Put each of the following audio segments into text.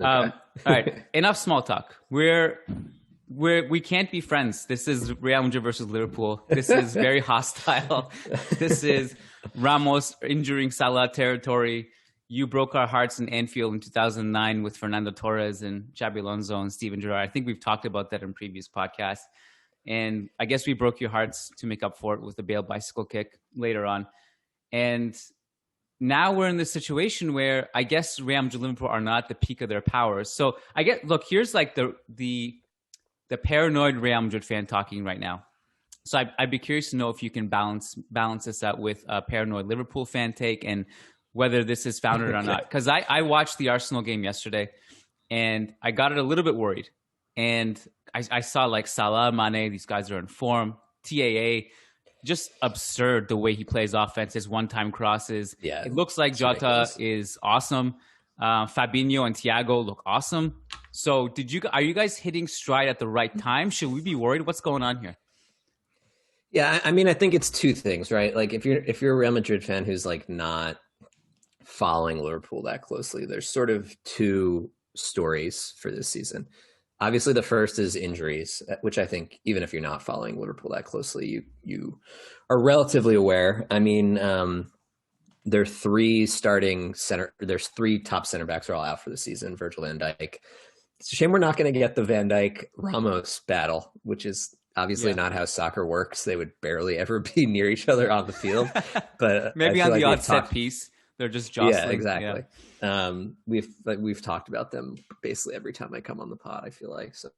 All right. Enough small talk. We can't be friends. This is Real Madrid versus Liverpool. This is very hostile. This is Ramos injuring Salah territory. You broke our hearts in Anfield in 2009 with Fernando Torres and Xabi Alonso and Steven Gerrard. I think we've talked about that in previous podcasts. And I guess we broke your hearts to make up for it with the Bale bicycle kick later on. And now we're in this situation where I guess Real Madrid and Liverpool are not at the peak of their powers. So I get, look, here's like the paranoid Real Madrid fan talking right now. So I'd be curious to know if you can balance this out with a paranoid Liverpool fan take and whether this is founded or not. Because I watched the Arsenal game yesterday and I got it a little bit worried. And I saw like Salah, Mane, these guys are in form. TAA, just absurd the way he plays offense, his one-time crosses. Yeah, it looks like Jota is awesome. Fabinho and Thiago look awesome. So are you guys hitting stride at the right time? Should we be worried? What's going on here? Yeah, I mean, I think it's two things, right? Like if you're a Real Madrid fan who's like not following Liverpool that closely, there's sort of two stories for this season. Obviously, the first is injuries, which I think even if you're not following Liverpool that closely, you are relatively aware. I mean, there's three top center backs are all out for the season. Virgil van Dijk. It's a shame we're not going to get the Van Dijk Ramos battle, which is obviously not how soccer works. They would barely ever be near each other on the field, but maybe on the odd set piece. They're just jostling. Yeah, exactly. Yeah. We've talked about them basically every time I come on the pod, I feel like. So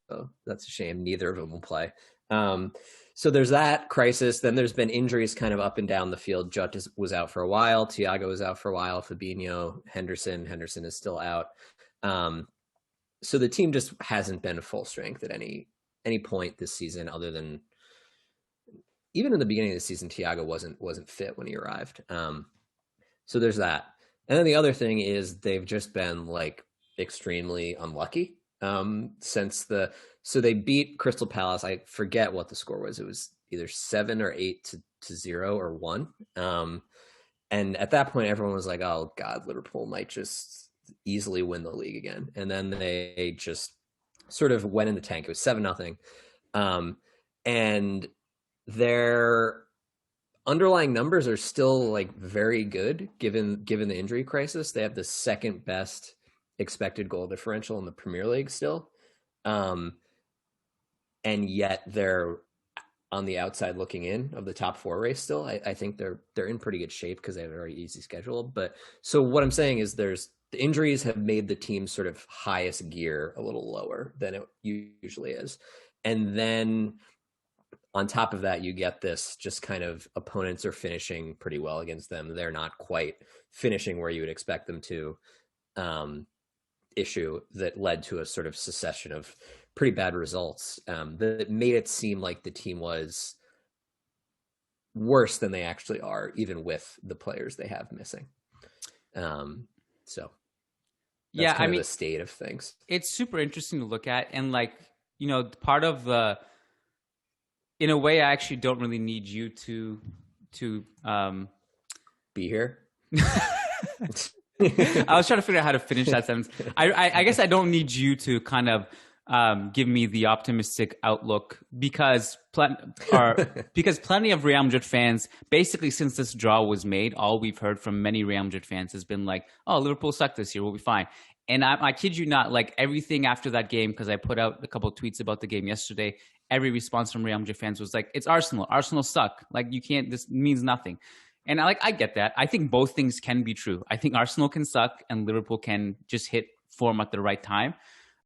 that's a shame. Neither of them will play. So there's that crisis. Then there's been injuries kind of up and down the field. Jota was out for a while. Thiago was out for a while. Fabinho, Henderson is still out. So the team just hasn't been full strength at any point this season, other than even in the beginning of the season, Thiago wasn't fit when he arrived. So there's that. And then the other thing is they've just been like extremely unlucky so they beat Crystal Palace. I forget what the score was. It was either 7 or 8 to 0 or 1. And at that point, everyone was like, oh God, Liverpool might just easily win the league again. And then they just sort of went in the tank. It was 7-0. And their underlying numbers are still like very good given the injury crisis. They have the second best expected goal differential in the Premier League still. And yet they're on the outside looking in of the top 4 race still. I think they're in pretty good shape because they have a very easy schedule. But so what I'm saying is the injuries have made the team's sort of highest gear a little lower than it usually is. And then on top of that, you get this just kind of opponents are finishing pretty well against them. They're not quite finishing where you would expect them to, issue that led to a sort of succession of pretty bad results that made it seem like the team was worse than they actually are, even with the players they have missing. So that's kind of the state of things. It's super interesting to look at. And like, part of in a way, I actually don't really need you to be here. I was trying to figure out how to finish that sentence. I guess I don't need you to kind of give me the optimistic outlook because plenty of Real Madrid fans, basically since this draw was made, all we've heard from many Real Madrid fans has been like, oh, Liverpool sucked this year, we'll be fine. And I kid you not, like everything after that game, because I put out a couple of tweets about the game yesterday, every response from Real Madrid fans was like, it's Arsenal. Arsenal suck. Like this means nothing. And I get that. I think both things can be true. I think Arsenal can suck and Liverpool can just hit form at the right time.